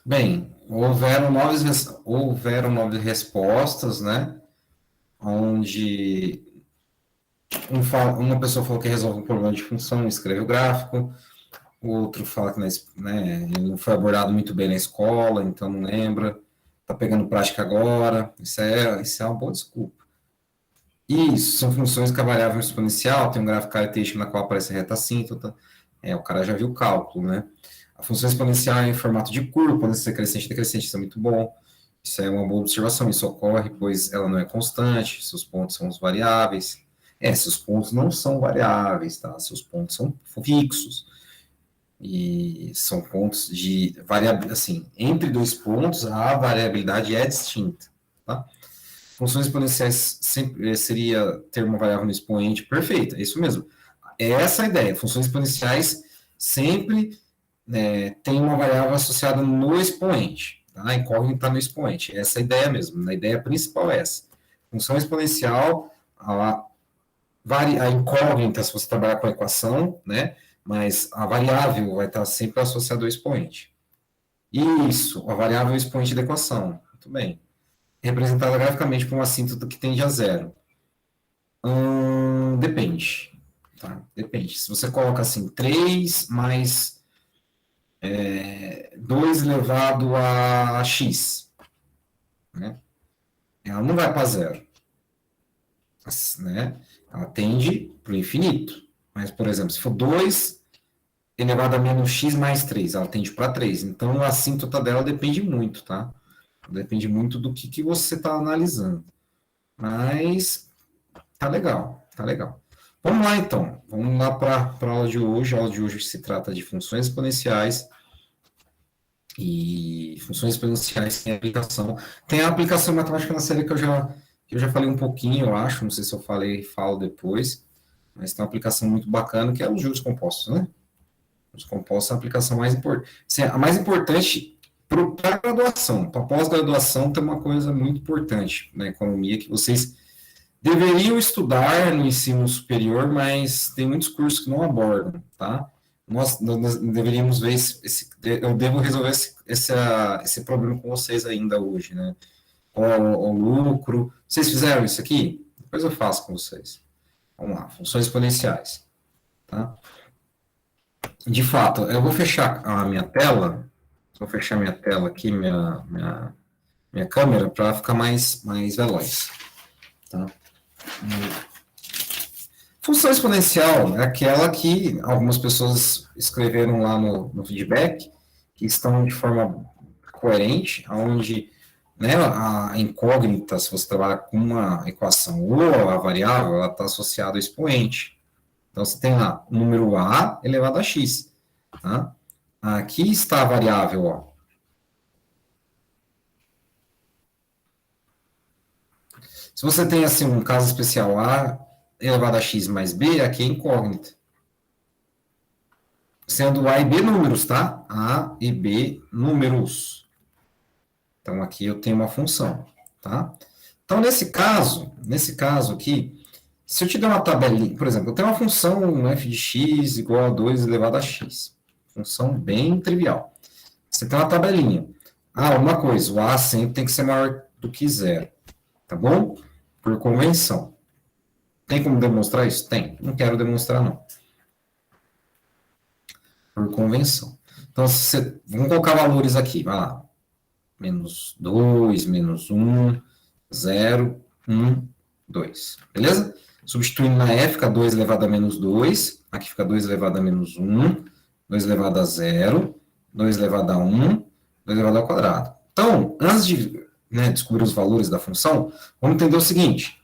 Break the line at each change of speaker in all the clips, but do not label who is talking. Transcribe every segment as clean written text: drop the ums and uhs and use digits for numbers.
Bem, houveram 9 respostas, né? Onde uma pessoa falou que resolve um problema de função, escreve o gráfico. O outro fala que né, ele não foi abordado muito bem na escola, então não lembra. Está pegando prática agora. Isso é uma boa desculpa. Isso, são funções que a variável exponencial tem um gráfico característico na qual aparece a reta assíntota. O cara já viu o cálculo, né? A função exponencial é em formato de curva, pode ser crescente e decrescente, isso é muito bom. Isso é uma boa observação, isso ocorre, pois ela não é constante, seus pontos são os variáveis. Seus pontos não são variáveis, tá? Seus pontos são fixos. E são pontos de variabilidade, assim, entre dois pontos, a variabilidade é distinta, tá? Funções exponenciais sempre seria ter uma variável no expoente perfeita, é isso mesmo. É essa a ideia. Funções exponenciais sempre tem uma variável associada no expoente. Tá? A incógnita no expoente. Essa é a ideia mesmo. A ideia principal é essa. Função exponencial, a incógnita, se você trabalhar com a equação, né? Mas a variável vai estar sempre associada ao expoente. Isso, a variável é o expoente da equação. Muito bem. Representada graficamente por uma assíntota que tende a zero. Depende. Tá? Depende. Se você coloca assim, 3 mais 2 elevado a x, né? Ela não vai para zero. Né? Ela tende para o infinito. Mas, por exemplo, se for 2 elevado a menos x mais 3, ela tende para 3. Então, a assíntota dela depende muito, tá? Depende muito do que você está analisando. Mas tá legal, tá legal. Vamos lá, então. Vamos lá para a aula de hoje. A aula de hoje se trata de funções exponenciais. E funções exponenciais têm aplicação. Tem a aplicação matemática na série que eu já falei um pouquinho, eu acho. Não sei se eu falo depois. Mas tem uma aplicação muito bacana, que é os juros compostos, né? Os compostos são a aplicação mais importante. Assim, a mais importante para a graduação. Para a pós-graduação tem uma coisa muito importante na economia que vocês deveriam estudar no ensino superior, mas tem muitos cursos que não abordam, tá? Nós deveríamos ver eu devo resolver esse problema com vocês ainda hoje, né? O lucro. Vocês fizeram isso aqui? Depois eu faço com vocês. Vamos lá, funções exponenciais, tá? De fato, eu vou fechar a minha tela, vou fechar minha tela aqui, minha câmera, para ficar mais veloz, tá? Função exponencial é aquela que algumas pessoas escreveram lá no feedback, que estão de forma coerente, onde, né, a incógnita, se você trabalha com uma equação ou a variável, ela está associada ao expoente. Então, você tem lá o número a elevado a x. Tá? Aqui está a variável, ó. Se você tem assim um caso especial a elevado a x mais b, aqui é incógnita. Sendo A e B números, tá? A e B números. Então, aqui eu tenho uma função, tá? Então, nesse caso aqui, se eu te der uma tabelinha, por exemplo, eu tenho uma função f de x igual a 2 elevado a x. Função bem trivial. Você tem uma tabelinha. Uma coisa, o a sempre tem que ser maior do que zero, tá bom? Por convenção. Tem como demonstrar isso? Tem. Não quero demonstrar, não. Por convenção. Então, vamos colocar valores aqui, vai lá. Menos 2, menos 1, 0, 1, 2. Beleza? Substituindo na E, fica 2 elevado a menos 2. Aqui fica 2 elevado a menos 1. 2 elevado a 0. 2 elevado a 1. 2 elevado ao quadrado. Então, antes de descobrir os valores da função, vamos entender o seguinte.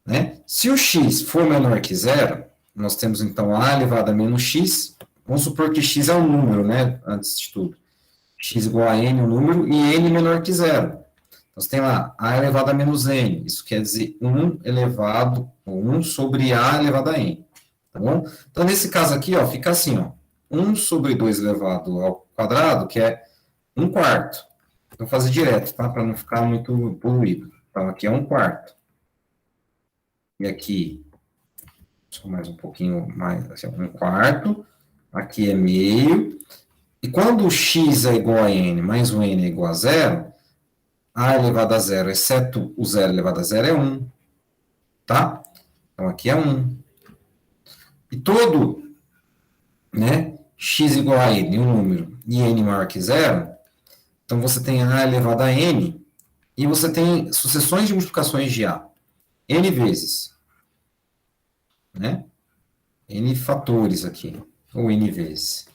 Né? Se o x for menor que 0, nós temos então a elevado a menos x. Vamos supor que x é um número, né? Antes de tudo. X igual a n, um número, e n menor que 0. Então, você tem lá a elevado a menos n. Isso quer dizer 1 sobre a elevado a n. Tá bom? Então, nesse caso aqui, ó, fica assim, ó. 1 sobre 2 elevado ao quadrado, que é 1/4. Vou fazer direto, tá? Para não ficar muito poluído. Então, aqui é 1/4. E aqui, só mais um pouquinho mais, assim, 1/4. Aqui é meio. E quando o x é igual a n mais o n é igual a zero, a elevado a zero, exceto o zero elevado a zero, é 1. Tá? Então, aqui é 1. E todo, né, x igual a n, um número, e n maior que zero, então você tem a elevado a n, e você tem sucessões de multiplicações de a, n vezes, né? N fatores aqui, ou n vezes.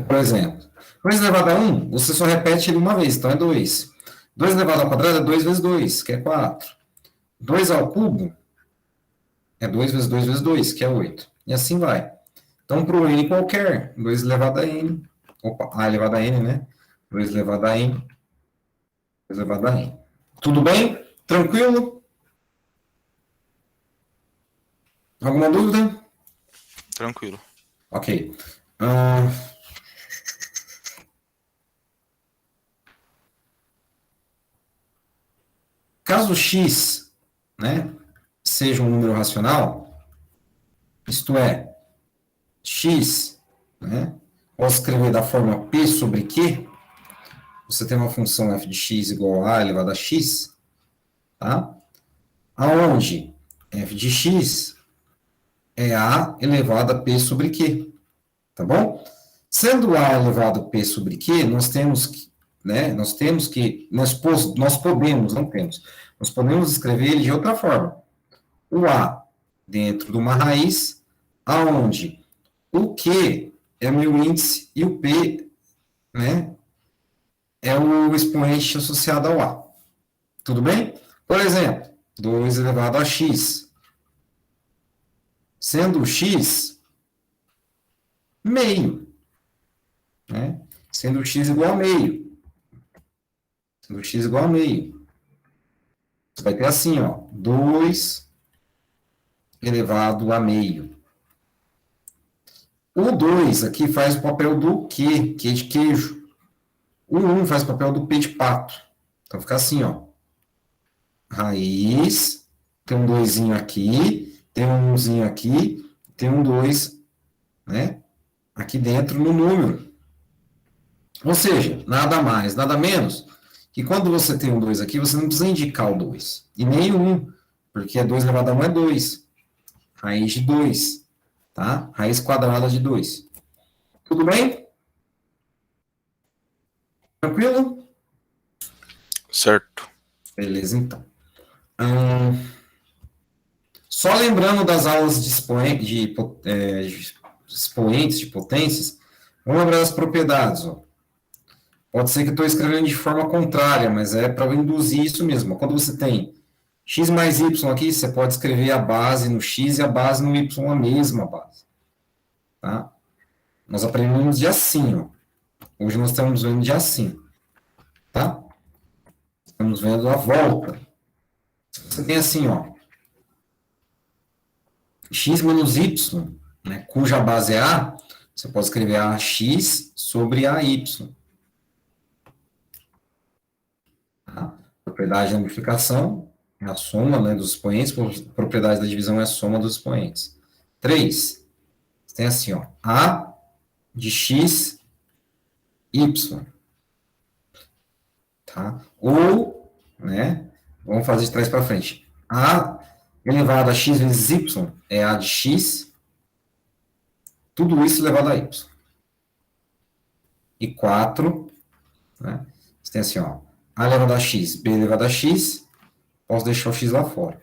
Por exemplo, 2 elevado a 1, você só repete ele uma vez, então é 2. 2 elevado ao quadrado é 2 vezes 2, que é 4. 2 ao cubo é 2 vezes 2 vezes 2, que é 8. E assim vai. Então, para o n qualquer, 2 elevado a n, opa, a elevado a n, né? 2 elevado a n, 2 elevado a n. Tudo bem? Tranquilo? Alguma dúvida?
Tranquilo.
Ok. Caso x, né, seja um número racional, isto é, x, né, posso escrever da forma p sobre q, você tem uma função f de x igual a elevado a x, tá? Aonde f de x é a elevado a p sobre q, tá bom? Sendo a elevado a p sobre q, nós temos que, né, nós podemos, não temos, nós podemos escrever ele de outra forma. O a dentro de uma raiz, aonde o q é meu índice e o p, né, é o expoente associado ao a. Tudo bem? Por exemplo, 2 elevado a x, sendo o x meio, né? Sendo o x igual a meio. Sendo o x igual a meio. Você vai ter assim, ó, 2 elevado a meio. O 2 aqui faz o papel do Q de queijo. O 1 faz o papel do P de pato. Então fica assim, ó. Raiz, tem um 2 aqui, tem um 1 aqui, tem um 2, né? Aqui dentro no número. Ou seja, nada mais, nada menos, que quando você tem um 2 aqui, você não precisa indicar o 2. E nem o 1, porque 2 elevado a 1 é 2. Raiz de 2. Tá? Raiz quadrada de 2. Tudo bem? Tranquilo?
Certo.
Beleza, então. Só lembrando das aulas de expoentes, de potências, vamos lembrar das propriedades. Ó. Pode ser que eu estou escrevendo de forma contrária, mas é para induzir isso mesmo. Quando você tem x mais y aqui, você pode escrever a base no x e a base no y, a mesma base. Tá? Nós aprendemos de assim. Ó. Hoje nós estamos vendo de assim. Tá? Estamos vendo a volta. Você tem assim, ó, x menos y, né, cuja base é a, você pode escrever ax sobre ay. Tá? Propriedade da multiplicação é a soma, né, dos expoentes, propriedade da divisão é a soma dos expoentes. 3. Você tem assim, ó, a de x, y. Tá? Ou, né, vamos fazer de trás para frente. A elevado a x vezes y é a de x, tudo isso elevado a y. E 4, né, você tem assim, ó, a elevado a x, b elevado a x, posso deixar o x lá fora.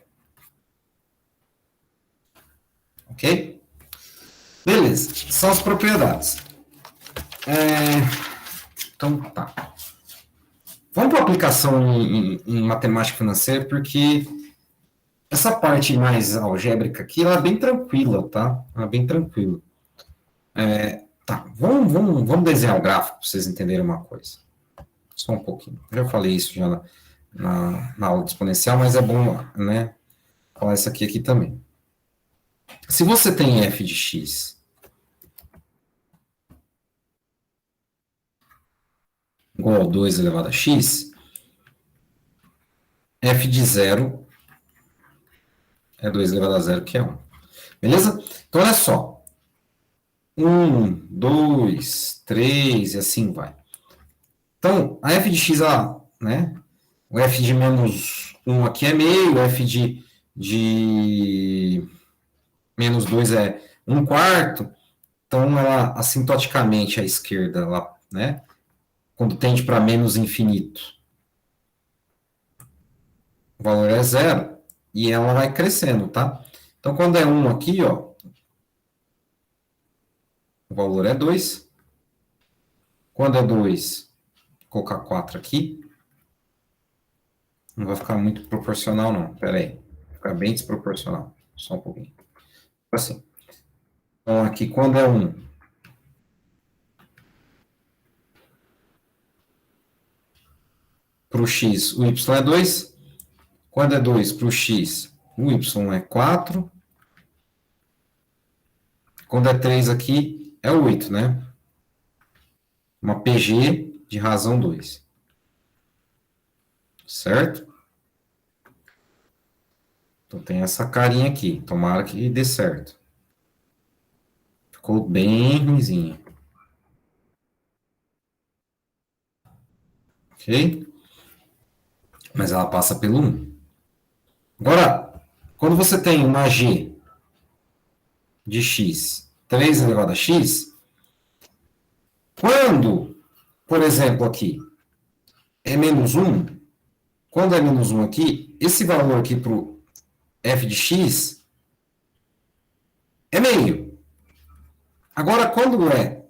Ok? Beleza, são as propriedades. Então, tá. Vamos para a aplicação em matemática financeira, porque essa parte mais algébrica aqui, ela é bem tranquila, tá? Ela é bem tranquila. Tá, vamos desenhar o gráfico para vocês entenderem uma coisa. Só um pouquinho. Eu já falei isso já na aula de exponencial, mas é bom, né, falar isso aqui também. Se você tem f de x igual a 2 elevado a x, f de 0 é 2 elevado a 0, que é 1. Beleza? Então, olha só. 1, 2, 3 e assim vai. Então, a f de x, né? O f de menos 1 aqui é meio, o f de menos 2 é 1 quarto. Então, ela, assintoticamente, à esquerda, ela, né? Quando tende para menos infinito, o valor é zero e ela vai crescendo, tá? Então, quando é 1 aqui, ó, o valor é 2. Quando é 2, vou colocar 4 aqui. Não vai ficar muito proporcional, não. Pera aí. Vai ficar bem desproporcional. Só um pouquinho. Assim. Então, aqui, quando é 1, para o x, o y é 2. Quando é 2 para o x, o y é 4. Quando é 3 aqui, é 8, né? Uma PG de razão 2. Certo? Então tem essa carinha aqui. Tomara que dê certo. Ficou bem ruimzinha. Ok? Mas ela passa pelo 1. Agora, quando você tem uma G de x, 3 elevado a x, quando, por exemplo, aqui, é menos 1, quando é menos 1 aqui, esse valor aqui para o f de x é meio. Agora, quando é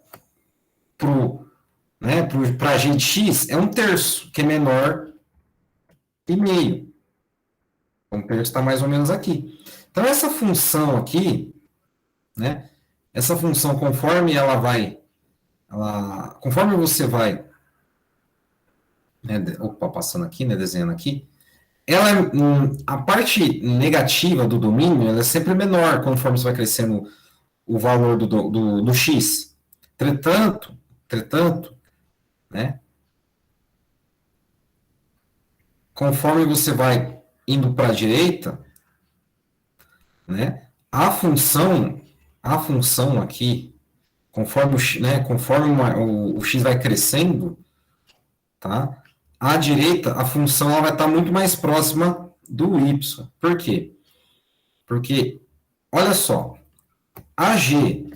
para g de x, é 1/3, que é menor que meio. 1/3 está mais ou menos aqui. Então, essa função aqui, né, essa função, conforme você vai, né, passando aqui, né, desenhando aqui, a parte negativa do domínio, ela é sempre menor conforme você vai crescendo o valor do x. Entretanto, né, conforme você vai indo para a direita, né, a função aqui, conforme o x vai crescendo, tá? À direita, a função ela vai estar muito mais próxima do y. Por quê? Porque, olha só, a g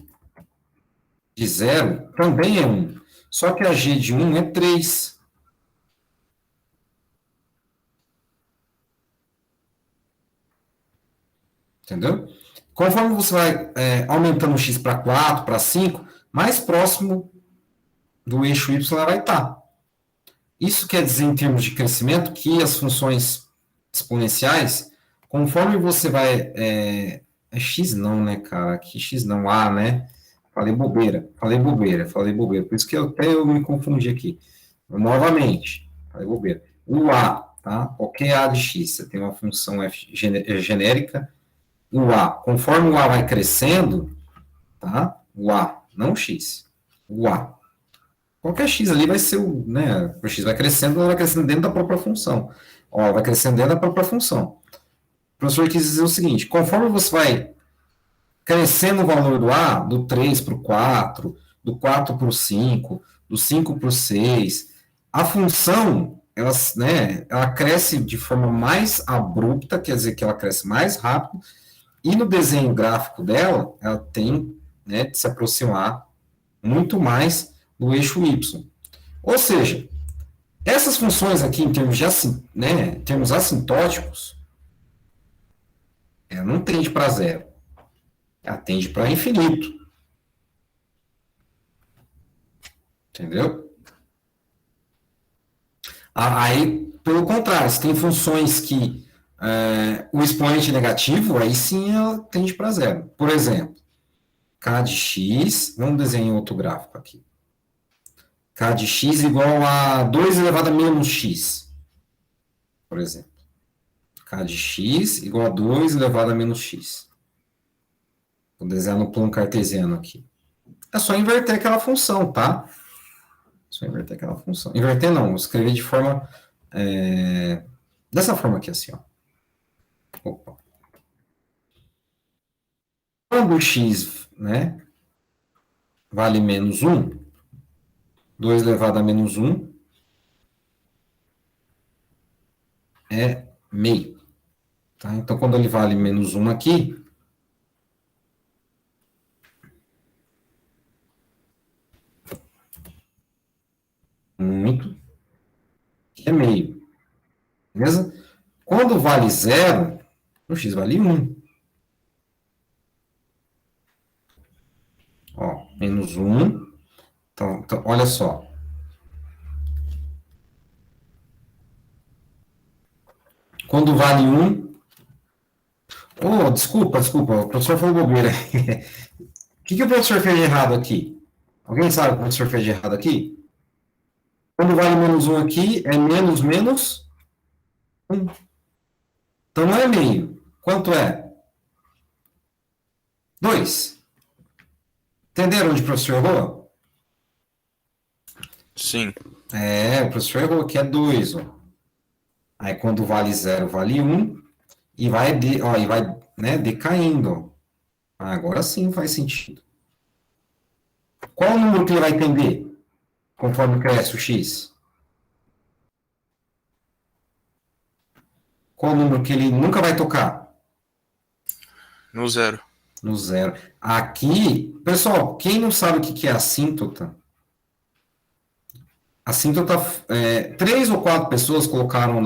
de 0 também é 1. Só que a g de 1 é 3. Entendeu? Conforme você vai aumentando o x para 4, para 5, mais próximo do eixo y ela vai estar. Isso quer dizer, em termos de crescimento, que as funções exponenciais, conforme você vai. X não, né, cara? Que X não, A, né? Falei bobeira. Por isso que até eu me confundi aqui. Novamente, falei bobeira. O A, tá? Qualquer A de X, você tem uma função F genérica. O A, conforme o A vai crescendo, tá? O A, não o X. O A. Qualquer x ali vai ser né? O x vai crescendo, ela vai crescendo dentro da própria função. Ó, vai crescendo dentro da própria função. O professor quis dizer o seguinte: conforme você vai crescendo o valor do A, do 3 para o 4, do 4 para o 5, do 5 para o 6, a função ela cresce de forma mais abrupta, quer dizer que ela cresce mais rápido, e no desenho gráfico dela, ela tem, né, de se aproximar muito mais do eixo Y. Ou seja, essas funções aqui, em termos assintóticos, ela não tende para zero. Ela tende para infinito. Entendeu? Aí, pelo contrário, se tem funções que o expoente negativo, aí sim ela tende para zero. Por exemplo, k de x, vamos desenhar outro gráfico aqui. K de x igual a 2 elevado a menos x, por exemplo. K de x igual a 2 elevado a menos x. Vou desenhar no plano cartesiano aqui. É só inverter aquela função, tá? Só inverter aquela função. Inverter não, escrever de forma... dessa forma aqui, assim, ó. Opa. Quando o x, né? vale menos 1, 2 elevado a menos 1 é meio. Tá? Então, quando ele vale menos 1 aqui, muito, é meio. Beleza? Quando vale 0, o x vale 1. Ó, menos 1. Então, olha só. Quando vale 1... Oh, desculpa, o professor falou bobeira. O que o professor fez de errado aqui? Alguém sabe o que o professor fez de errado aqui? Quando vale menos 1 aqui, é menos menos 1. Então não é meio. Quanto é? 2. Entenderam onde o professor errou?
Sim.
O professor errou aqui, é 2. Ó. Aí quando vale 0, vale 1. E vai, né, decaindo. Ó. Agora sim faz sentido. Qual o número que ele vai tender conforme cresce o x? Qual o número que ele nunca vai tocar?
No 0.
No 0. Aqui, pessoal, quem não sabe o que é assíntota? Assíntota, 3 ou 4 pessoas colocaram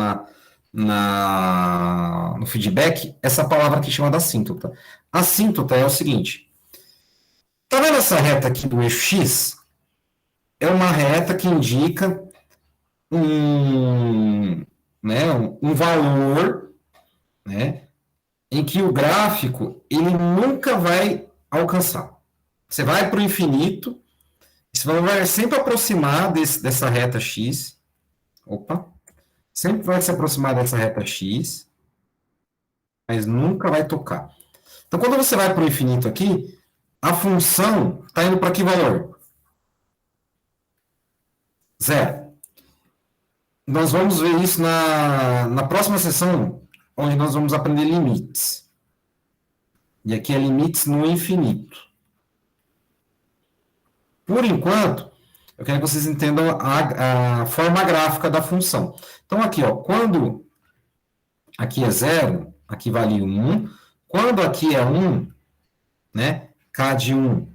no feedback essa palavra aqui chamada assíntota. Assíntota é o seguinte: tá vendo essa reta aqui do eixo x? É uma reta que indica né, um valor, né, em que o gráfico ele nunca vai alcançar. Você vai para o infinito, você vai sempre aproximar dessa reta x. Opa! Sempre vai se aproximar dessa reta x, mas nunca vai tocar. Então, quando você vai para o infinito aqui, a função está indo para que valor? 0. Nós vamos ver isso na próxima sessão, onde nós vamos aprender limites. E aqui é limites no infinito. Por enquanto, eu quero que vocês entendam a forma gráfica da função. Então, aqui, ó, quando aqui é 0, aqui vale 1. Quando aqui é 1, né, k de 1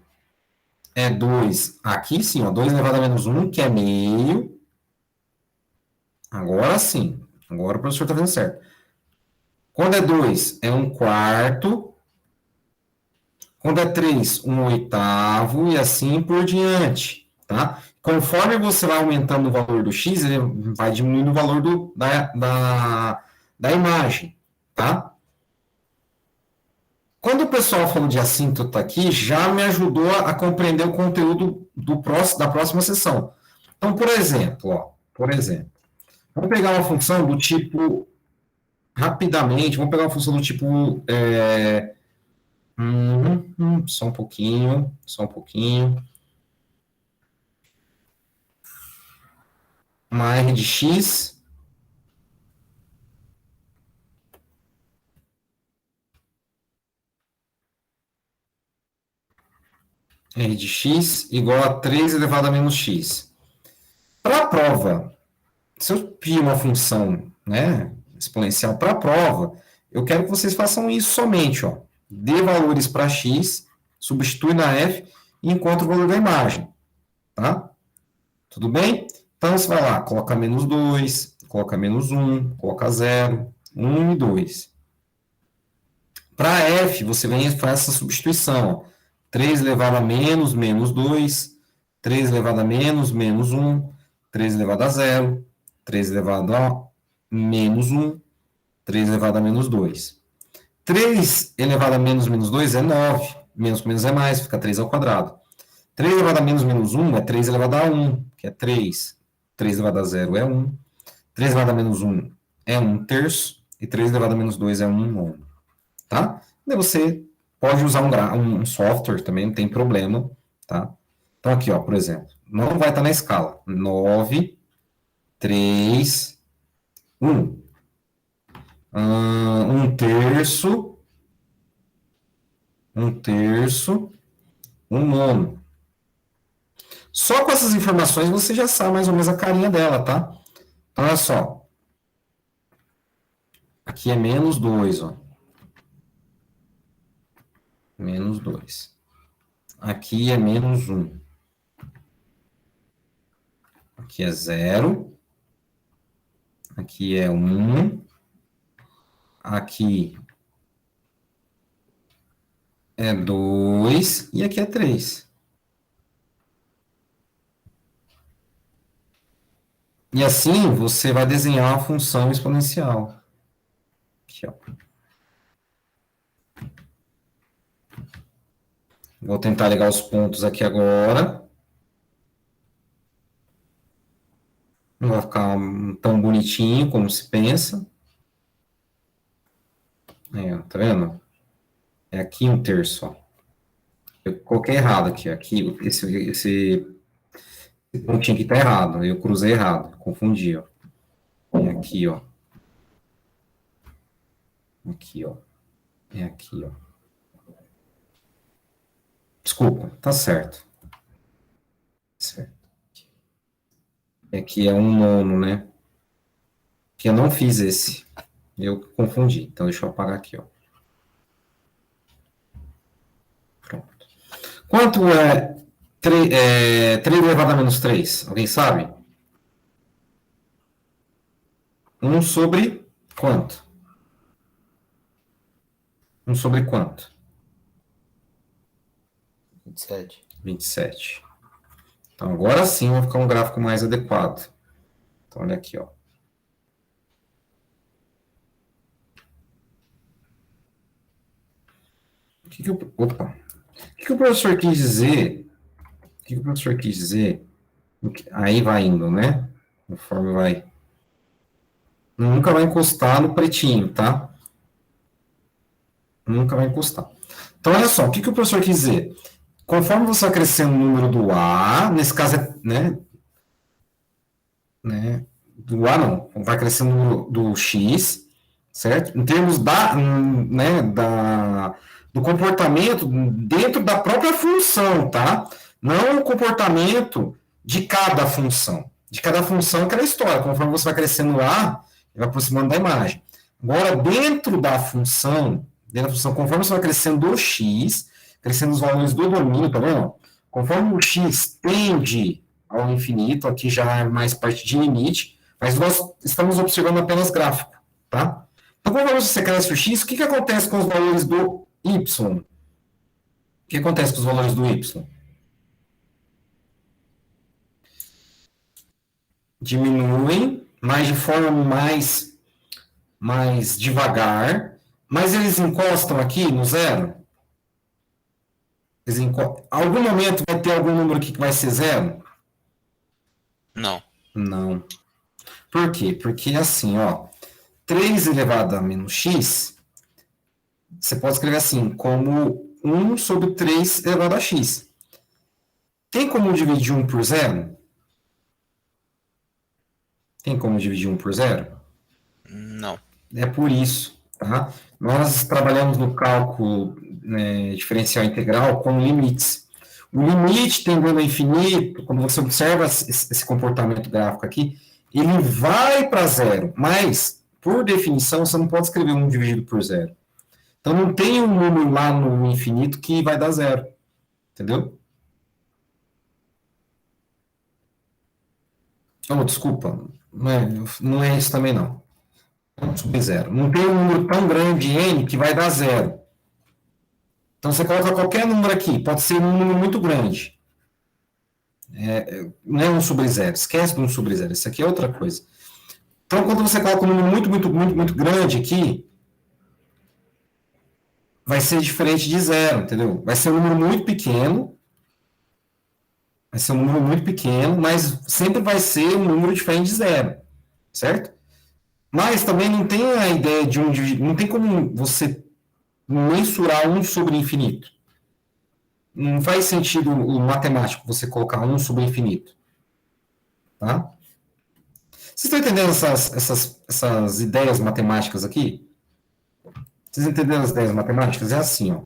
é 2. Aqui sim, ó, 2 elevado a menos 1, que é meio. Agora sim. Agora o professor está fazendo certo. Quando é 2, é 1 quarto. Quando é 3, 1 oitavo. E assim por diante. Tá? Conforme você vai aumentando o valor do x, ele vai diminuindo o valor da imagem. Tá? Quando o pessoal falou de assíntota aqui, já me ajudou a compreender o conteúdo da próxima sessão. Então, por exemplo, vamos pegar uma função do tipo, rapidamente, vamos pegar uma função do tipo, só um pouquinho, uma r de x, r de x igual a 3 elevado a menos x. Para a prova, se eu pedir uma função, né, exponencial para a prova, eu quero que vocês façam isso somente, ó. Dê valores para x, substitui na f e encontra o valor da imagem, tá? Tudo bem? Então, você vai lá, coloca menos 2, coloca menos 1, coloca 0, 1 e 2. Para f, você vem e faz essa substituição, ó. 3 elevado a menos, menos 2, 3 elevado a menos, menos 1, 3 elevado a 0, 3 elevado a menos 1, 3 elevado a menos 2. 3 elevado a menos menos 2 é 9. Menos com menos é mais, fica 3 ao quadrado. 3 elevado a menos menos 1 é 3 elevado a 1, que é 3. 3 elevado a 0 é 1. 3 elevado a menos 1 é 1 terço. E 3 elevado a menos 2 é 1 nono. Tá? Daí você pode usar um software também, não tem problema. Tá? Então aqui, ó, por exemplo, não vai estar na escala. 9, 3, 1. 1 terço, 1 terço, 1 nono. Só com essas informações você já sabe mais ou menos a carinha dela, tá? Então, olha só. Aqui é menos 2, ó. Menos 2. Aqui é menos 1. Aqui é 0. Aqui é 1. Aqui é 2. E aqui é 3. E assim você vai desenhar uma função exponencial. Aqui, ó. Vou tentar ligar os pontos aqui agora. Não vai ficar tão bonitinho como se pensa. Tá vendo? É aqui 1/3, ó. Eu coloquei errado aqui. Aqui esse pontinho aqui tá errado. Eu cruzei errado. Confundi, ó. É aqui, ó. Aqui, ó. É aqui, ó. Desculpa, tá certo. Certo. Aqui é 1/9, né? Que eu não fiz esse. Eu confundi. Então, deixa eu apagar aqui, ó. Pronto. Quanto é 3 elevado a menos 3? Alguém sabe? 1 sobre quanto? 1 sobre quanto?
27.
27. Então, agora sim vai ficar um gráfico mais adequado. Então, olha aqui, ó. Opa. O que o professor quis dizer? O que o professor quis dizer? Aí vai indo, né? Conforme vai. Nunca vai encostar no pretinho, tá? Nunca vai encostar. Então, olha só, o que o professor quis dizer? Conforme você vai crescendo o número do A, nesse caso é, do A não, vai crescendo o número do X, certo? Em termos do comportamento dentro da própria função, tá? Não o comportamento de cada função. De cada função é aquela história, conforme você vai crescendo lá, vai aproximando da imagem. Agora, dentro da função, conforme você vai crescendo o x, crescendo os valores do domínio, tá vendo? Conforme o x tende ao infinito, aqui já é mais parte de limite, mas nós estamos observando apenas gráfico, tá? Então, conforme você cresce o x, o que acontece com os valores do y? O que acontece com os valores do y? Diminuem, mas de forma mais devagar, mas eles encostam aqui no zero? Algum momento vai ter algum número aqui que vai ser zero?
Não.
Não. Por quê? Porque assim, ó, 3 elevado a menos x, você pode escrever assim, como 1 sobre 3 elevado a x. Tem como dividir 1 por zero? Tem como dividir 1 por zero?
Não.
É por isso, tá? Nós trabalhamos no cálculo diferencial integral com limites. O limite tendendo ao infinito, quando você observa esse comportamento gráfico aqui, ele vai para zero, mas, por definição, você não pode escrever 1 dividido por zero. Então, não tem um número lá no infinito que vai dar zero. Entendeu? Oh, desculpa, não é isso também não. Vamos subir zero. Não tem um número tão grande, n, que vai dar zero. Então, você coloca qualquer número aqui, pode ser um número muito grande. Não é 1 sobre zero, esquece do 1 sobre zero, isso aqui é outra coisa. Então, quando você coloca um número muito grande aqui, vai ser diferente de zero, entendeu? Vai ser um número muito pequeno, mas sempre vai ser um número diferente de zero, certo? Mas também não tem a ideia de não tem como você mensurar 1 sobre infinito. Não faz sentido o matemático você colocar 1 sobre infinito. Tá? Vocês estão entendendo essas ideias matemáticas aqui? Vocês entenderam as ideias matemáticas? É assim, ó.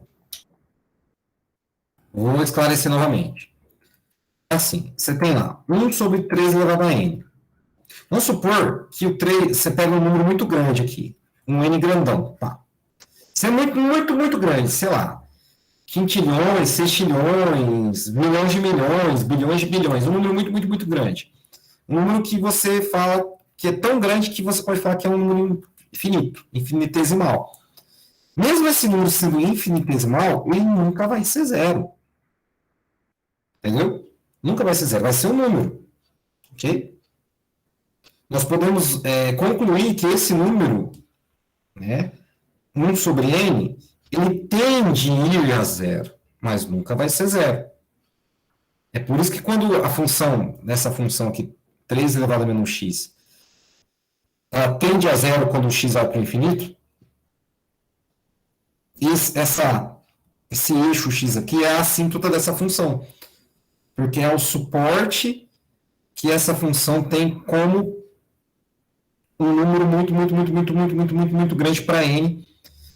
Vou esclarecer novamente. É assim, você tem lá 1 sobre 3 elevado a n. Vamos supor que o 3, você pega um número muito grande aqui, um n grandão, tá? Isso é muito, muito, muito grande, sei lá, quintilhões, sextilhões, milhões de milhões, bilhões de bilhões, um número muito, muito, muito grande. Um número que você fala que é tão grande que você pode falar que é um número infinito, infinitesimal. Mesmo esse número sendo infinitesimal, ele nunca vai ser zero. Entendeu? Nunca vai ser zero, vai ser um número. Ok? Nós podemos concluir que esse número, né, 1 sobre n, ele tende a ir a zero, mas nunca vai ser zero. É por isso que quando a função, nessa função aqui, 3 elevado a menos x, ela tende a zero quando o x vai para o infinito, esse eixo x aqui é a assíntota dessa função, porque é o suporte que essa função tem como um número muito, muito, muito, muito, muito, muito, muito, muito grande para n,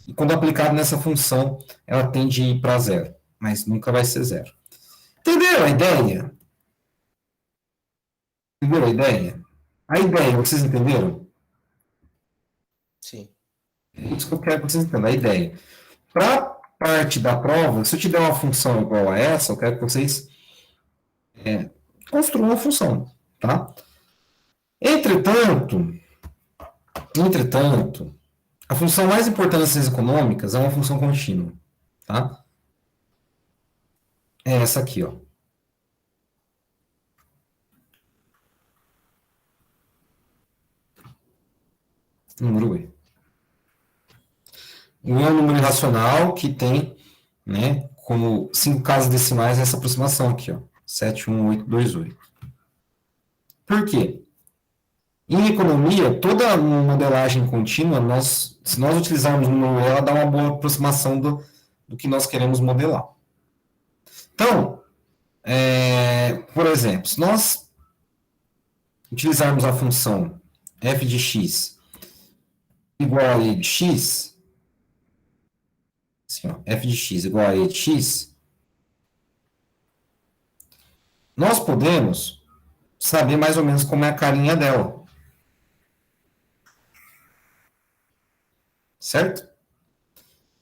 e quando aplicado nessa função, ela tende a ir para zero, mas nunca vai ser zero. Entenderam a ideia? Entenderam a ideia? A ideia, vocês entenderam?
Sim.
É isso que eu quero que vocês entendam, a ideia. Para parte da prova, se eu te der uma função igual a essa, eu quero que vocês construam uma função, tá? Entretanto, a função mais importante das ciências econômicas é uma função contínua, tá? É essa aqui, ó. Número E. O E é um número irracional que tem, né, como 5 casas decimais essa aproximação aqui, ó. 71828. Por quê? Em economia, toda modelagem contínua, se nós utilizarmos o número E, ela dá uma boa aproximação do que nós queremos modelar. Então, por exemplo, se nós utilizarmos a função f de x igual a e de x, assim, ó, f de x igual a e de x, nós podemos saber mais ou menos como é a carinha dela. Certo?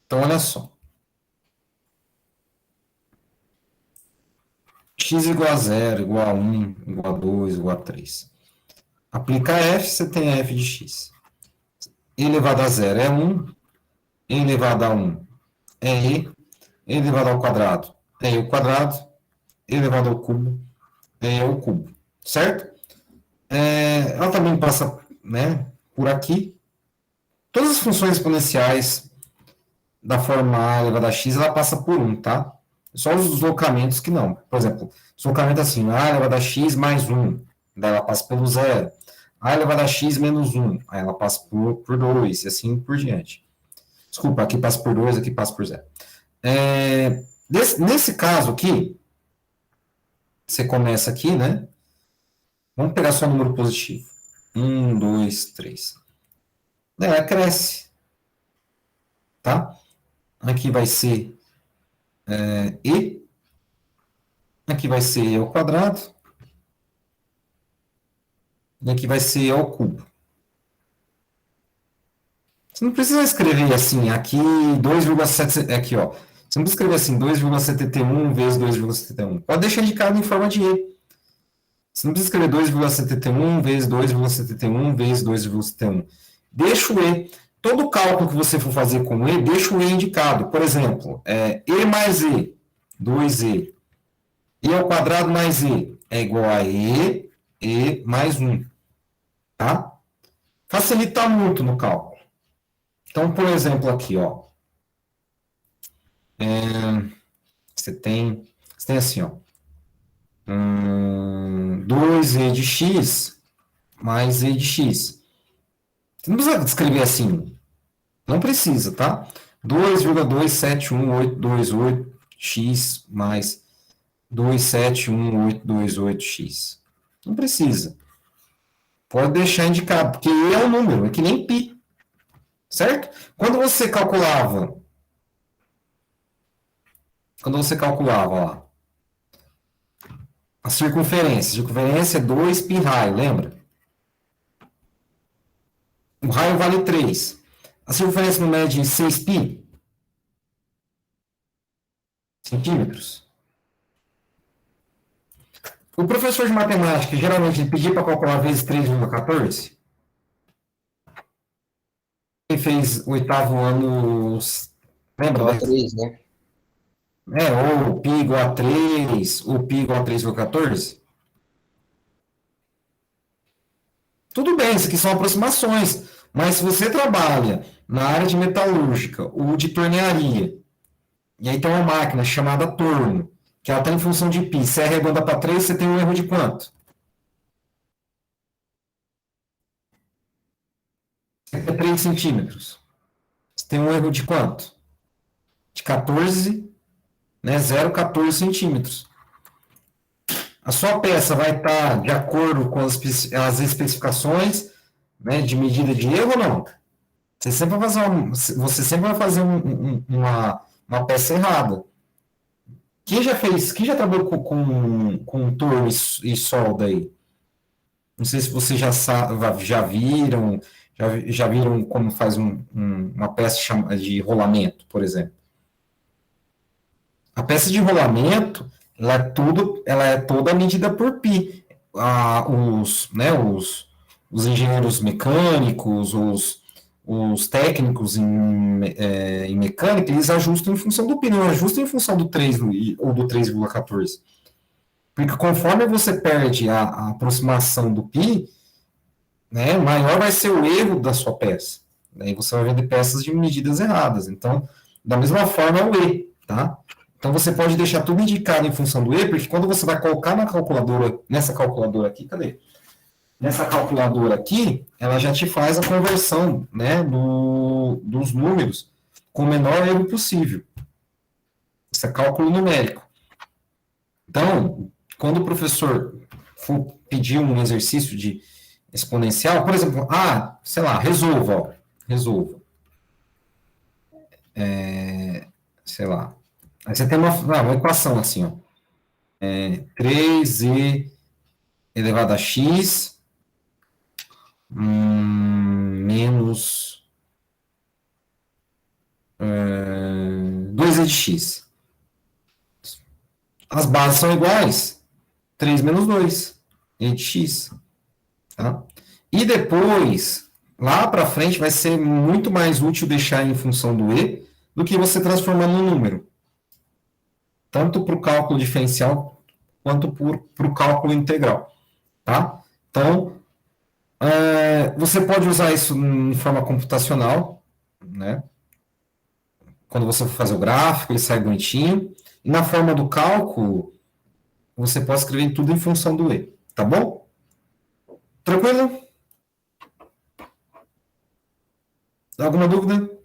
Então, olha só. X igual a 0, igual a 1, igual a 2, igual a 3. Aplicar f, você tem f de x. E elevado a 0 é 1, e elevado a 1 é e elevado ao quadrado é e ao quadrado, e elevado ao cubo é e ao cubo. Certo? Ela também passa, né, por aqui. Todas as funções exponenciais da forma a elevado a x, ela passa por 1, tá? Só os deslocamentos que não. Por exemplo, deslocamento assim, a elevado a x mais 1, daí ela passa pelo 0. A elevado a x menos 1, aí ela passa por 2, e assim por diante. Desculpa, aqui passa por 2, aqui passa por 0. Nesse caso aqui, você começa aqui, né? Vamos pegar só o número positivo. 1, 2, 3. Ela cresce. Tá? Aqui vai ser e. Aqui vai ser e ao quadrado. E aqui vai ser e ao cubo. Você não precisa escrever assim, aqui 2,7. Aqui, ó. Você não precisa escrever assim, 2,71 vezes 2,71. Pode deixar indicado em forma de e. Você não precisa escrever 2,71 vezes 2,71 vezes 2,71. Deixa o e. Todo cálculo que você for fazer com e, deixa o e indicado. Por exemplo, e mais e, 2e. E ao quadrado mais e é igual a e mais 1. Tá? Facilita muito no cálculo. Então, por exemplo, aqui, ó. Você tem assim, ó. 2e de x mais e de x. Você não precisa escrever assim. Não precisa, tá? 2,271828x mais 271,828x. Não precisa. Pode deixar indicado, porque E é um número, é que nem π. Certo? Quando você calculava, ó, A circunferência. A circunferência é 2π raio, lembra? O raio vale 3. A circunferência não mede 6π centímetros. O professor de matemática, geralmente, ele pedia para calcular vezes 3,14. Quem fez o oitavo ano, lembra?
Só 3, né?
Ou π igual a 3, ou π igual a 3,14. Tudo bem, isso aqui são aproximações. Mas se você trabalha na área de metalúrgica ou de tornearia, e aí tem uma máquina chamada torno, que ela está em função de π, se é arredonda para 3, você tem um erro de quanto? É 3 centímetros. Você tem um erro de quanto? De 14, né? 0,14 centímetros. A sua peça vai estar de acordo com as especificações, né, de medida de erro ou não? Você sempre vai fazer uma peça errada. Quem já trabalhou com torno e solda aí? Não sei se vocês já viram, já viram como faz uma peça de rolamento, por exemplo. A peça de rolamento, ela é toda medida por π. Os engenheiros mecânicos, os técnicos em mecânica, eles ajustam em função do π, não ajustam em função do 3 ou do 3,14. Porque conforme você perde a aproximação do π, né, maior vai ser o erro da sua peça. Daí você vai vender peças de medidas erradas. Então, da mesma forma, é o E, tá? Então, você pode deixar tudo indicado em função do E, porque quando você vai colocar na calculadora, nessa calculadora aqui, cadê? Nessa calculadora aqui, ela já te faz a conversão, né, dos números com o menor erro possível. Isso é cálculo numérico. Então, quando o professor for pedir um exercício de exponencial, por exemplo, sei lá, resolva. Sei lá. Aí você tem uma equação assim, ó. 3e elevado a x menos 2e de x. As bases são iguais. 3 menos 2, e de x. Tá? E depois, lá para frente, vai ser muito mais útil deixar em função do e do que você transformar no número. Tanto para o cálculo diferencial, quanto para o cálculo integral. Tá? Então, você pode usar isso em forma computacional, né? Quando você for fazer o gráfico, ele sai bonitinho. E na forma do cálculo, você pode escrever tudo em função do e. Tá bom? Tranquilo? Alguma dúvida?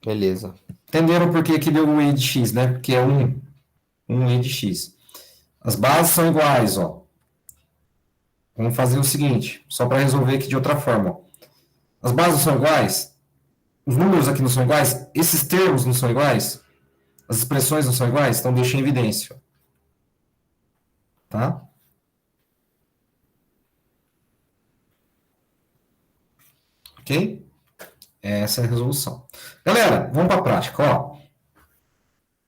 Beleza.
Entenderam por que deu um e de x, né? Porque é um e de x. As bases são iguais, ó. Vamos fazer o seguinte, só para resolver aqui de outra forma. Ó. As bases são iguais, os números aqui não são iguais, esses termos não são iguais, as expressões não são iguais, então deixa em evidência. Ó. Tá? Ok? Essa é a resolução. Galera, vamos para a prática. Ó.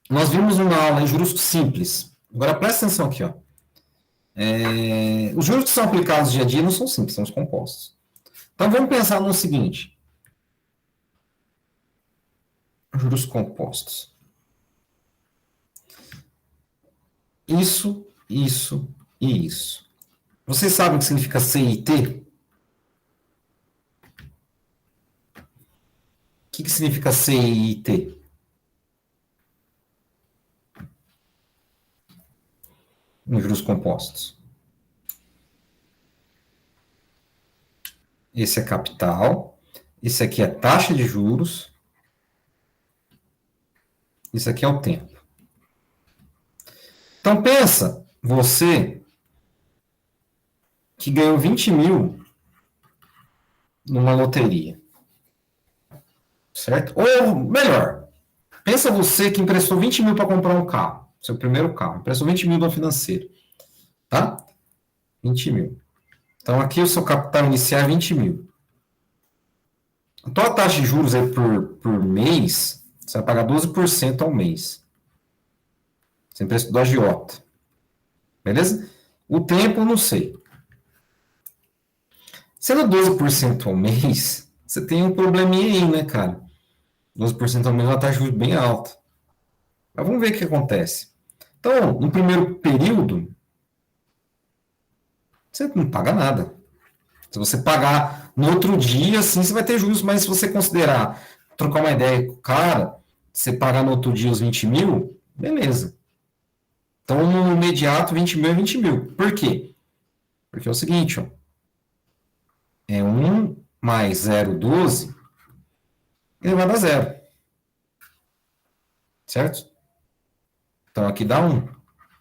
Nós vimos uma aula em juros simples. Agora presta atenção aqui. Ó. Os juros que são aplicados dia a dia não são simples, são os compostos. Então vamos pensar no seguinte. Juros compostos. Isso, isso e isso. Vocês sabem o que significa C e T? O que significa C e T? Em juros compostos. Esse é capital. Esse aqui é taxa de juros. Isso aqui é o tempo. Então pensa, você que ganhou 20 mil numa loteria. Certo? Ou melhor, Pensa você que emprestou 20 mil para comprar um carro, seu primeiro carro, emprestou 20 mil no financeiro, tá? 20 mil. Então, aqui o seu capital inicial é 20 mil. Então, a taxa de juros aí por mês, você vai pagar 12% ao mês. Você emprestou do agiota. Beleza? O tempo, eu não sei. Sendo 12% ao mês, você tem um probleminha aí, né, cara? 12% ao mês é uma taxa de juros bem alta. Mas vamos ver o que acontece. Então, no primeiro período, você não paga nada. Se você pagar no outro dia, sim, você vai ter juros, mas se você considerar, trocar uma ideia com o cara, você pagar no outro dia os 20 mil, beleza. Então, no imediato, 20 mil é 20 mil. Por quê? Porque é o seguinte, ó, é 1 mais 0,12 elevado a zero. Certo? Então, aqui dá 1.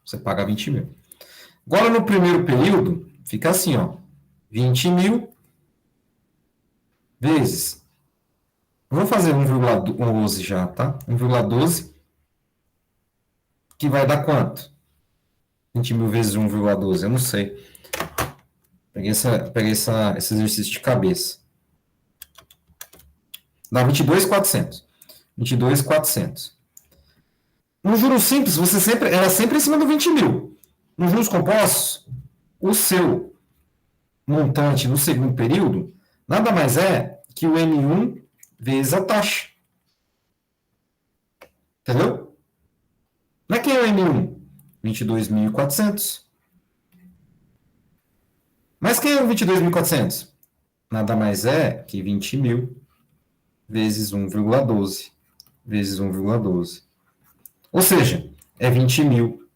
Você paga 20 mil. Agora, no primeiro período, fica assim, ó, 20 mil vezes. Vou fazer 1,12 já, tá? 1,12, que vai dar quanto? 20 mil vezes 1,12, eu não sei. Peguei esse exercício de cabeça. Dá 22.400. 22.400. No juros simples, era sempre em cima do 20 mil. Nos juros compostos, o seu montante no segundo período nada mais é que o M1 vezes a taxa. Entendeu? Não é que é o M1? 22.400. Mas quem é o 22.400? Nada mais é que 20 mil vezes 1,12 vezes 1,12. Ou seja, é 20 mil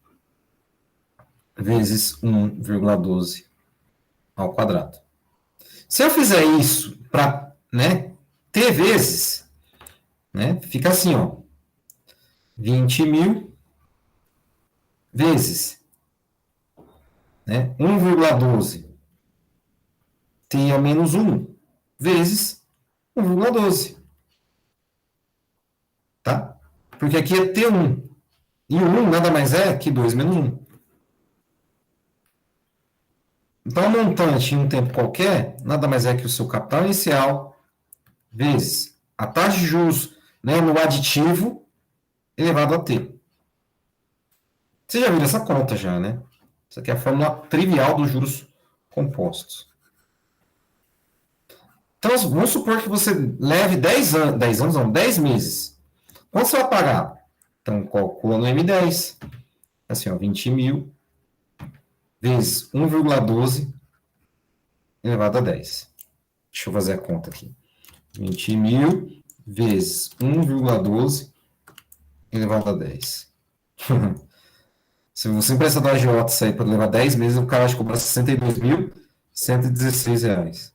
vezes 1,12 ao quadrado. Se eu fizer isso para, né, t vezes, né, fica assim, ó, 20 mil vezes, né, 1,12 t a menos 1 vezes 1,12. Tá? Porque aqui é T1. E o 1 nada mais é que 2 menos 1. Então, o montante em um tempo qualquer, nada mais é que o seu capital inicial vezes a taxa de juros, né, no aditivo elevado a T. Você já viu essa conta já, né? Isso aqui é a fórmula trivial dos juros compostos. Então, vamos supor que você leve 10 anos, não, 10 meses. Quanto você vai pagar? Então, calcula no M10. Assim, ó, 20 mil vezes 1,12 elevado a 10. Deixa eu fazer a conta aqui. 20 mil vezes 1,12 elevado a 10. Se você emprestar do agiota isso aí para levar 10 meses, o cara vai te cobrar R$ 62.116.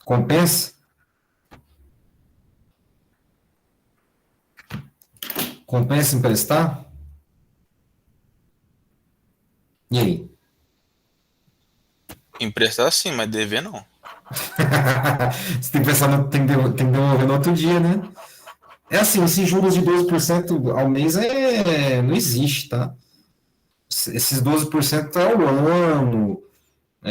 Compensa? Compensa emprestar? E aí?
Emprestar sim, mas dever não.
Você tem que pensar, tem que devolver no outro dia, né? É assim, esses juros de 12% ao mês não existe, tá? Esses 12% é ao ano.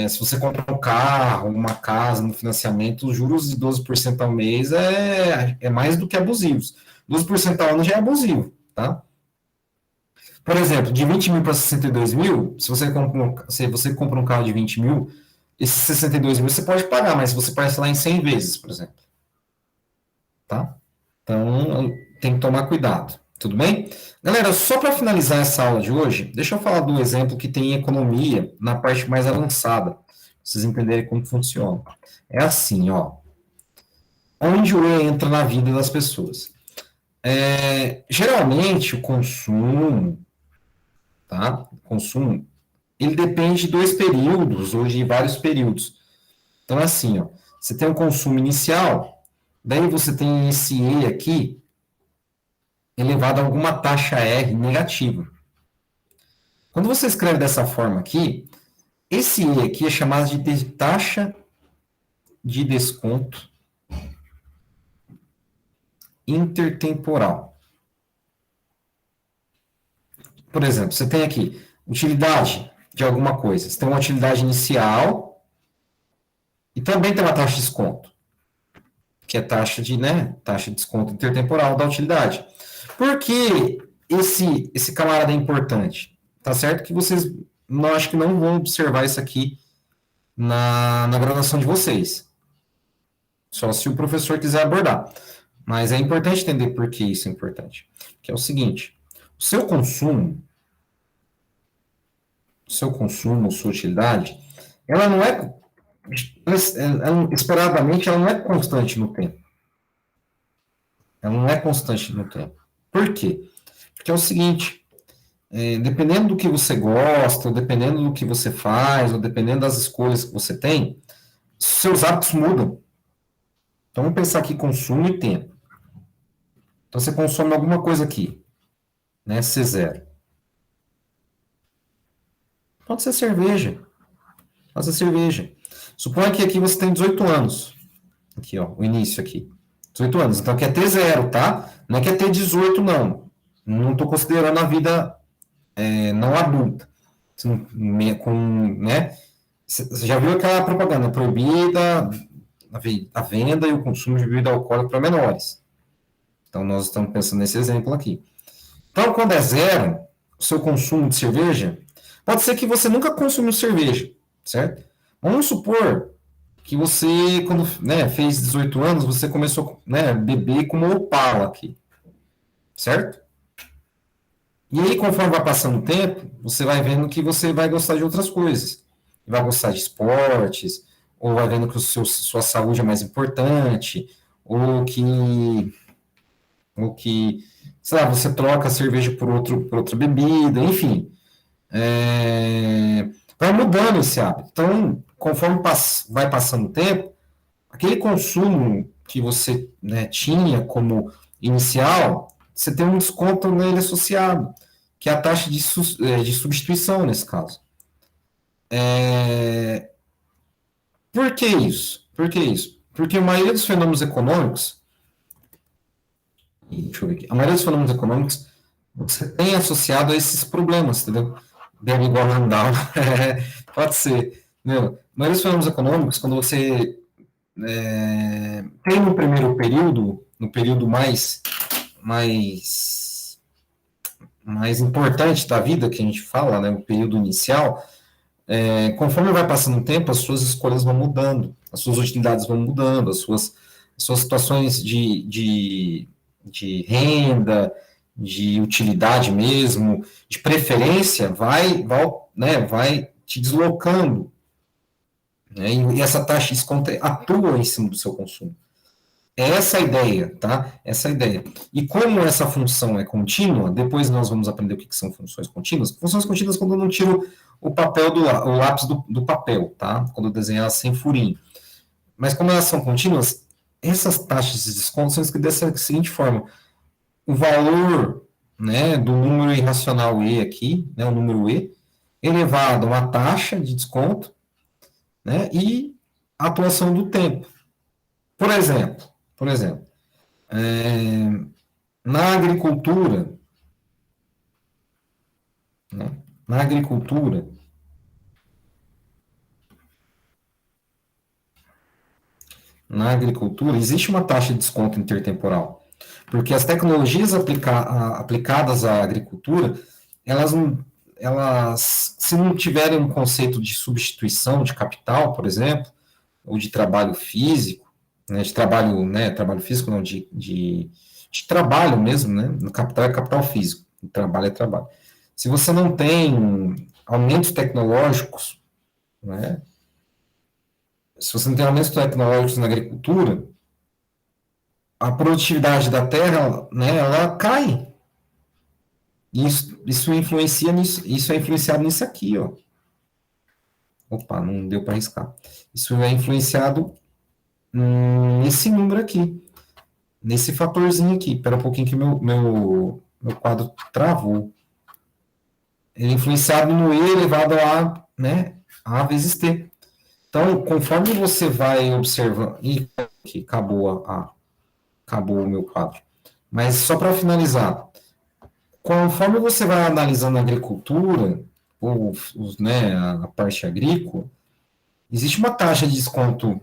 Se você compra um carro, uma casa no financiamento, os juros de 12% ao mês é mais do que abusivos. 12% ao ano já é abusivo, tá? Por exemplo, de 20 mil para 62 mil, se você compra um carro de 20 mil, esses 62 mil você pode pagar, mas você parcelar em 100 vezes, por exemplo. Tá? Então, tem que tomar cuidado. Tudo bem? Galera, só para finalizar essa aula de hoje, deixa eu falar do exemplo que tem economia na parte mais avançada, pra vocês entenderem como funciona. É assim, ó. Onde o E entra na vida das pessoas? Geralmente, o consumo, tá? O consumo, ele depende de 2 períodos ou de vários períodos. Então, é assim, ó. Você tem um consumo inicial, daí você tem esse E aqui, elevado a alguma taxa R negativa. Quando você escreve dessa forma aqui, esse E aqui é chamado de taxa de desconto intertemporal. por exemplo, você tem aqui utilidade de alguma coisa. Você tem uma utilidade inicial e também tem uma taxa de desconto, que é taxa de desconto intertemporal da utilidade. Por que esse camarada é importante? Tá certo que vocês não acho que não vão observar isso aqui na graduação de vocês. Só se o professor quiser abordar. Mas é importante entender por que isso é importante. Que é o seguinte, o seu consumo, sua utilidade, ela não é, esperadamente, ela não é constante no tempo. Ela não é constante no tempo. Por quê? Porque é o seguinte, dependendo do que você gosta, ou dependendo do que você faz, ou dependendo das escolhas que você tem, seus hábitos mudam. Então, vamos pensar aqui consumo e tempo. Então, você consome alguma coisa aqui, né? C0. Pode ser cerveja. Pode ser cerveja. Suponha que aqui você tem 18 anos. Aqui, ó, o início aqui. 18 anos. Então, aqui é T0, tá? Não é que é T18, não. Não estou considerando a vida não adulta. Né? Você já viu aquela propaganda proibida a venda e o consumo de bebida alcoólica para menores. Então, nós estamos pensando nesse exemplo aqui. Então, quando é zero, o seu consumo de cerveja, pode ser que você nunca consumiu cerveja, certo? Vamos supor que você, quando fez 18 anos, você começou a beber como Opala aqui, certo? E aí, conforme vai passando o tempo, você vai vendo que você vai gostar de outras coisas. Vai gostar de esportes, ou vai vendo que sua saúde é mais importante, ou que, sei lá, você troca a cerveja por outra bebida, enfim. Vai mudando esse hábito. Então, conforme vai passando o tempo, aquele consumo que você tinha como inicial, você tem um desconto nele associado, que é a taxa de substituição nesse caso. Por que isso? Porque a maioria dos fenômenos econômicos, deixa eu ver aqui, a maioria dos fenômenos econômicos você tem associado a esses problemas, entendeu? Bebe igual Randall. Pode ser. Entendeu? A maioria dos fenômenos econômicos, quando você tem no primeiro período, no período mais importante da vida, que a gente fala, né, o período inicial, conforme vai passando o tempo, as suas escolhas vão mudando, as suas utilidades vão mudando, as suas situações de renda, de utilidade mesmo, de preferência, vai te deslocando. Né? E essa taxa de desconto atua em cima do seu consumo. É essa a ideia, tá? Essa é a ideia. E como essa função é contínua, depois nós vamos aprender o que são funções contínuas. Funções contínuas quando eu não tiro o papel o lápis do papel, tá? Quando eu desenhar sem furinho. Mas como elas são contínuas, essas taxas de desconto são escritas da seguinte forma. O valor, né, do número irracional E aqui, né, o número E, elevado a uma taxa de desconto, né, e a atuação do tempo. Por exemplo, na agricultura, né, na agricultura existe uma taxa de desconto intertemporal, porque as tecnologias aplicadas à agricultura, elas, se não tiverem um conceito de substituição de capital, por exemplo, ou de trabalho físico, né, trabalho físico não, de trabalho mesmo, né, no capital é capital físico, o trabalho é trabalho. Se você não tem aumentos tecnológicos, né, se você não tem aumentos tecnológicos na agricultura, a produtividade da terra, né, ela cai. Isso influencia nisso, isso é influenciado nisso aqui, ó. Opa, não deu para arriscar. Isso é influenciado nesse número aqui, nesse fatorzinho aqui. Espera um pouquinho que meu quadro travou. Ele é influenciado no E elevado a, né, A vezes T. Então, conforme você vai observando... Ih, aqui, acabou o meu quadro. Mas só para finalizar, conforme você vai analisando a agricultura, ou né, a parte agrícola, existe uma taxa de desconto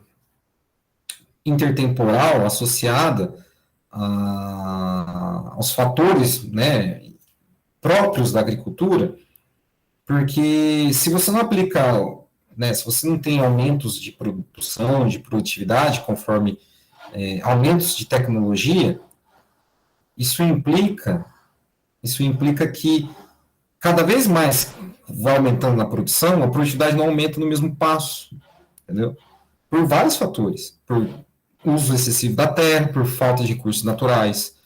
intertemporal associada aos fatores, né, próprios da agricultura, porque se você não aplica, né, se você não tem aumentos de produção, de produtividade, conforme aumentos de tecnologia, isso implica, isso implica que cada vez mais vai aumentando na produção, a produtividade não aumenta no mesmo passo, entendeu? Por vários fatores, por uso excessivo da terra, por falta de recursos naturais,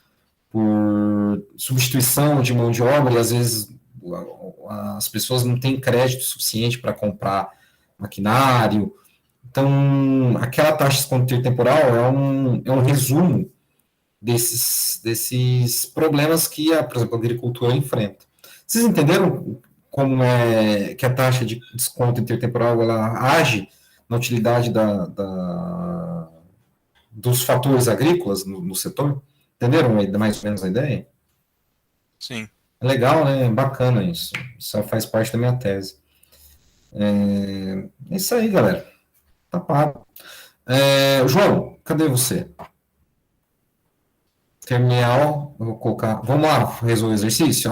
por substituição de mão de obra, e às vezes as pessoas não têm crédito suficiente para comprar maquinário. Então, aquela taxa de desconto intertemporal é um resumo desses problemas que, por exemplo, a agricultura enfrenta. Vocês entenderam como é que a taxa de desconto intertemporal ela age na utilidade dos fatores agrícolas no setor? Entenderam mais ou menos a ideia?
Sim.
É legal, né? É bacana isso. Isso faz parte da minha tese. É isso aí, galera. Tá pago. João, cadê você? Terminal, eu vou colocar. Vamos lá, resolver o exercício?